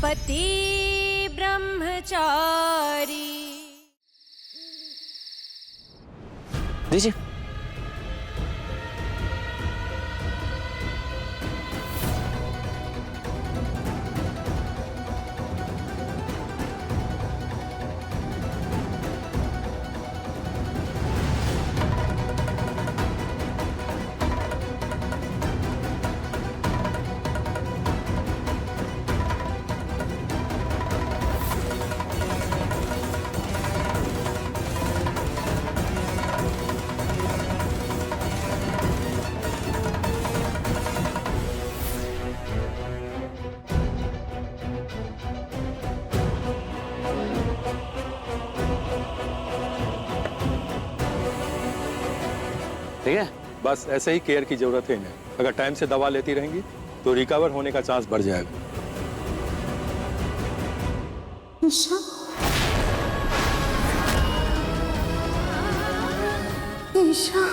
पति ब्रह्मचारी। दीजिए। ठीक है, बस ऐसे ही केयर की जरूरत है इन्हें। अगर टाइम से दवा लेती रहेंगी तो रिकवर होने का चांस बढ़ जाएगा। ईशा, ईशा,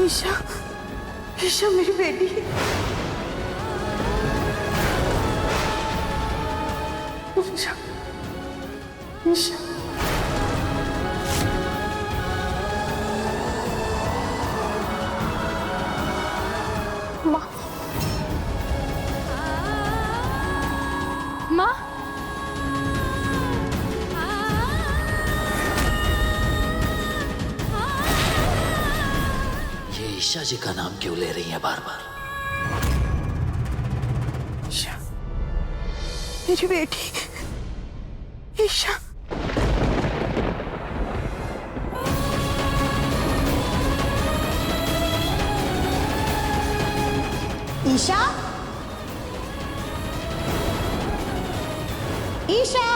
ईशा, ईशा मेरी बेटी। ईशा, ईशा, माँ, माँ, ये ईशा जी का नाम क्यों ले रही है बार बार? ईशा मेरी बेटी। ईशा, ईशा, ईशा।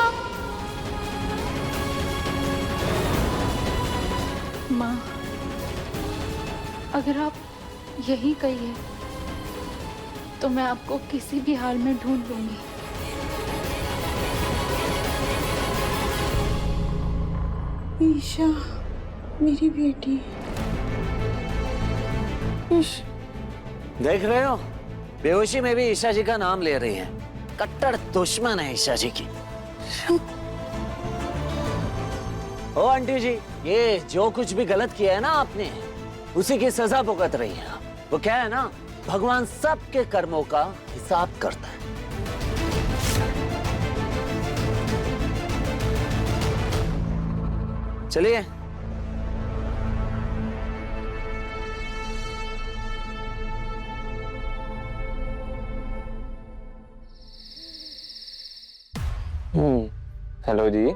माँ, अगर आप यही कहिए तो मैं आपको किसी भी हाल में ढूंढ लूंगी। ईशा मेरी बेटी। ईशा, देख रहे हो, बेहोशी में भी ईशा जी का नाम ले रही हैं। कट्टर दुश्मन है ईशा जी की। ओ आंटी जी, ये जो कुछ भी गलत किया है ना आपने, उसी की सजा भुगत रही हैं आप। वो क्या है ना, भगवान सबके कर्मों का हिसाब करता है। चलिए। हेलो जी,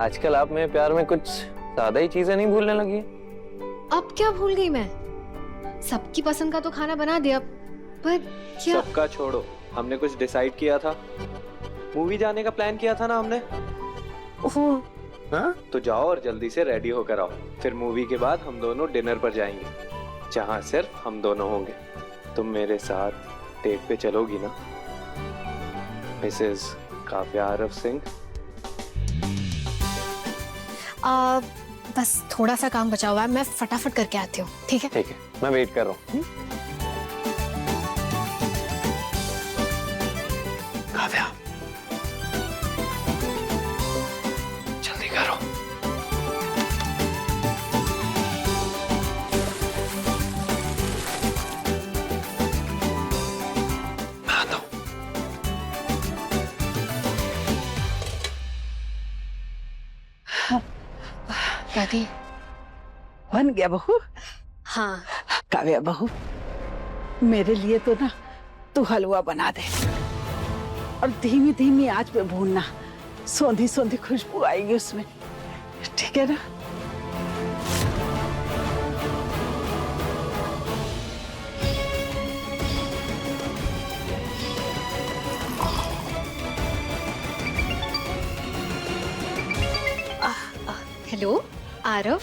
आजकल आप मेरे प्यार में कुछ ज्यादा ही चीजें नहीं भूलने लगी हैं? अब क्या भूल गई मैं? सबकी पसंद का तो खाना बना दिया, पर क्या? सबका छोड़ो, हमने कुछ डिसाइड किया था। मूवी जाने का प्लान किया था ना हमने। हाँ? तो जाओ और जल्दी से रेडी होकर आओ। फिर मूवी के बाद हम दोनों डिनर पर जाएंगे, जहाँ सिर्फ हम दोनों होंगे। तुम मेरे साथ डेट पे चलोगी ना, मिसेस काव्या आरव सिंह? बस थोड़ा सा काम बचा हुआ है, मैं फटाफट करके आती हूँ। ठीक है? ठीक है, मैं वेट कर रहा हूँ। काव्या, जल्दी करो। मैं आता हूँ। दादी, बन गया बहू? हाँ। काव्या बहू, मेरे लिए तो ना तू हलवा बना दे और धीमी धीमी आंच पे भूनना। सौंधी सौंधी खुशबू आएगी उसमें, ठीक है ना? हेलो आरव।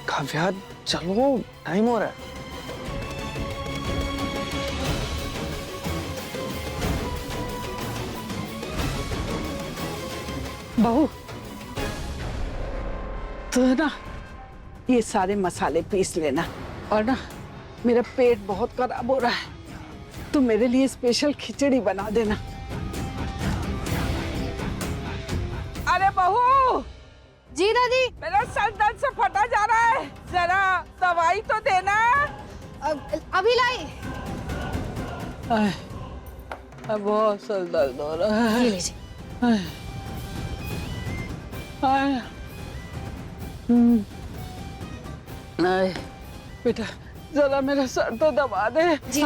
काव्या चलो, टाइम हो रहा है। बहू, तो ना ये सारे मसाले पीस लेना, और ना मेरा पेट बहुत खराब हो रहा है, तो मेरे लिए स्पेशल खिचड़ी बना देना। जी दादी। मेरा सर दर्द से फटा जा रहा है, जरा दवाई तो देना। अभी लाई। बहुत सर दर्द हो रहा है। ये लीजिए। बेटा जरा मेरा सर तो दबा दे। जी।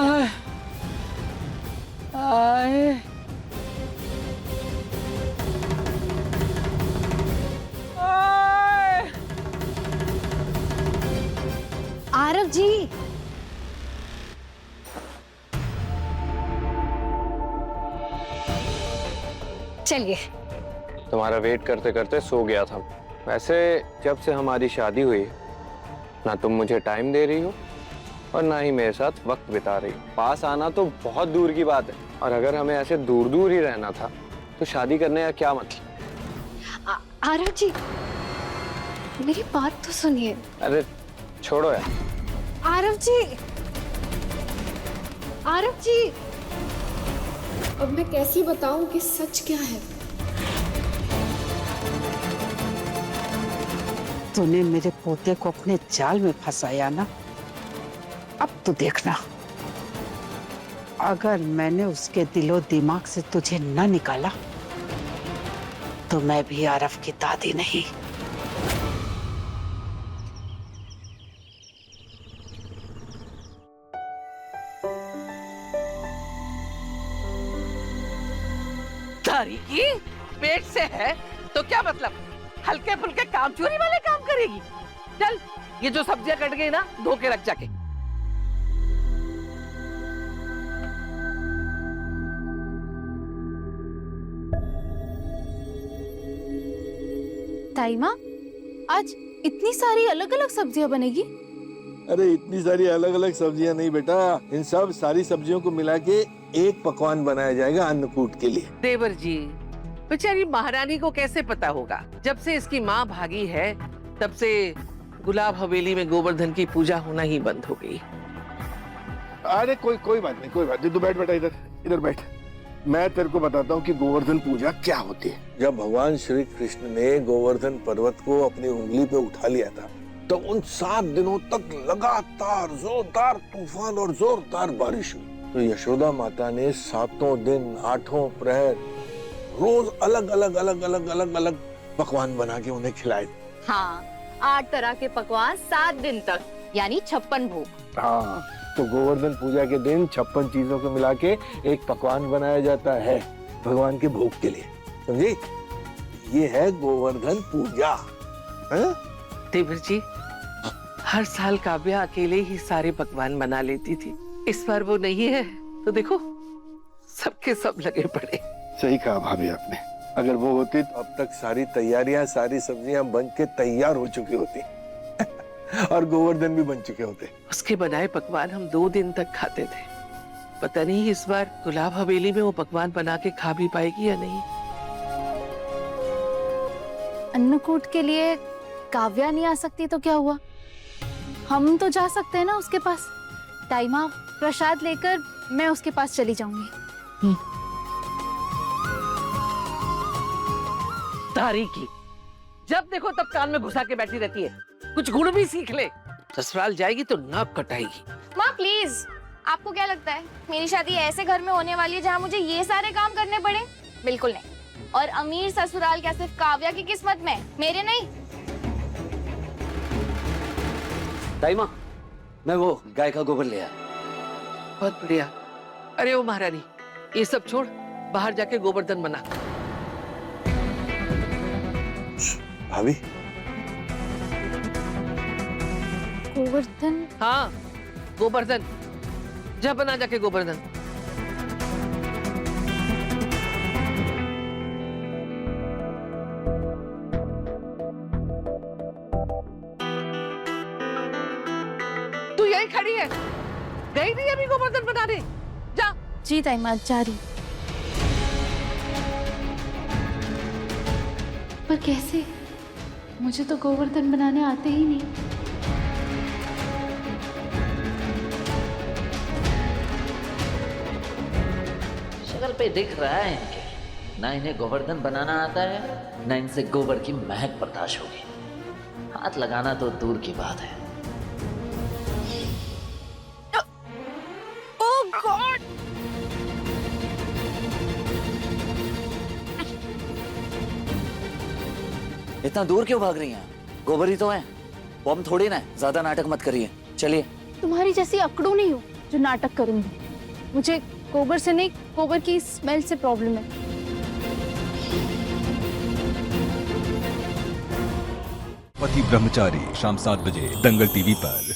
आरव जी। चलिए। तुम्हारा वेट करते करते सो गया था। वैसे जब से हमारी शादी हुई ना तुम मुझे टाइम दे रही हो और ना ही मेरे साथ वक्त बिता रही हो। पास आना तो बहुत दूर की बात है, और अगर हमें ऐसे दूर दूर ही रहना था तो शादी करने का क्या मतलब। आरव जी मेरी बात तो सुनिए। अरे छोड़ो यार। आरव जी। आरव जी। अब मैं कैसे बताऊं कि सच क्या है। तूने मेरे पोते को अपने जाल में फंसाया ना, अब तो देखना, अगर मैंने उसके दिलो दिमाग से तुझे न निकाला तो मैं भी आरव की दादी नहीं। तारीकी पेट से है तो क्या मतलब, हल्के फुल्के काम चोरी वाले काम करेगी। चल ये जो सब्जियां कट गई ना धो के रख जाके। ताई माँ आज इतनी सारी अलग अलग सब्जियां बनेगी। अरे इतनी सारी अलग अलग सब्जियां नहीं बेटा, इन सब सारी सब्जियों को मिला के एक पकवान बनाया जाएगा अन्नकूट के लिए। देवर जी बेचारी महारानी को कैसे पता होगा, जब से इसकी माँ भागी है तब से गुलाब हवेली में गोवर्धन की पूजा होना ही बंद हो गई। अरे कोई बात नहीं, कोई बात नहीं, तू बैठ बेटा, इधर बैठ। मैं तेरे को बताता हूँ कि गोवर्धन पूजा क्या होती है। जब भगवान श्री कृष्ण ने गोवर्धन पर्वत को अपनी उंगली पे उठा लिया था तो उन 7 दिनों तक लगातार जोरदार तूफान और जोरदार बारिश हुई। तो यशोदा माता ने 7 दिन 8 प्रहर रोज अलग अलग पकवान बना के उन्हें खिलाए। हाँ 8 तरह के पकवान 7 दिन तक, यानी 56 भोग। हाँ तो गोवर्धन पूजा के दिन 56 चीजों को मिला के एक पकवान बनाया जाता है भगवान के भोग के लिए, समझी? ये है गोवर्धन पूजा। देवर जी हर साल काव्या अकेले ही सारे पकवान बना लेती थी, इस बार वो नहीं है तो देखो सबके सब लगे पड़े। सही कहा भाभी आपने, अगर वो होती तो अब तक सारी तैयारियां, सारी सब्जियां बन के तैयार हो चुकी होती और गोवर्धन भी बन चुके होते। उसके बनाए पकवान हम 2 दिन तक खाते थे। पता नहीं इस बार गुलाब हवेली में वो पकवान बना के खा भी पाएगी या नहीं। अन्नकूट के लिए काव्या नहीं आ सकती तो क्या हुआ, हम तो जा सकते हैं ना उसके पास। ताई माँ प्रसाद लेकर मैं उसके पास चली जाऊंगी। तारीकी जब देखो तब कान में घुसा के बैठी रहती है, कुछ गुण भी सीख ले। ससुराल जाएगी तो नाक कटाएगी। माँ प्लीज, आपको क्या लगता है मेरी शादी ऐसे घर में होने वाली है जहाँ मुझे ये सारे काम करने पड़े? बिल्कुल नहीं। और अमीर ससुराल क्या सिर्फ काव्या की किस्मत में, मेरे नहीं। ताई माँ मैं वो गाय का गोबर ले आया। बहुत बढ़िया। अरे ओ महारानी ये सब छोड़, बाहर जाके गोवर्धन बना। भाभी गोवर्धन? हाँ गोवर्धन, जा बना जाके गोवर्धन। तू यही खड़ी है, गई नहीं अभी गोवर्धन बनाने? जा। जी ताई माँ जा रही। पर कैसे, मुझे तो गोवर्धन बनाने आते ही नहीं। शक्ल पे दिख रहा है इनके ना इन्हें गोवर्धन बनाना आता है, ना इनसे गोबर की महक बर्दाश्त होगी। हाथ लगाना तो दूर की बात है। इतना दूर क्यों भाग रही हैं? गोबर ही तो है, वो हम थोड़ी ना है। ज्यादा नाटक मत करिए, चलिए। तुम्हारी जैसी अकड़ू नहीं हूँ जो नाटक करूंगी। मुझे गोबर से नहीं, गोबर की स्मेल से प्रॉब्लम है। पति ब्रह्मचारी शाम 7 बजे दंगल टीवी पर।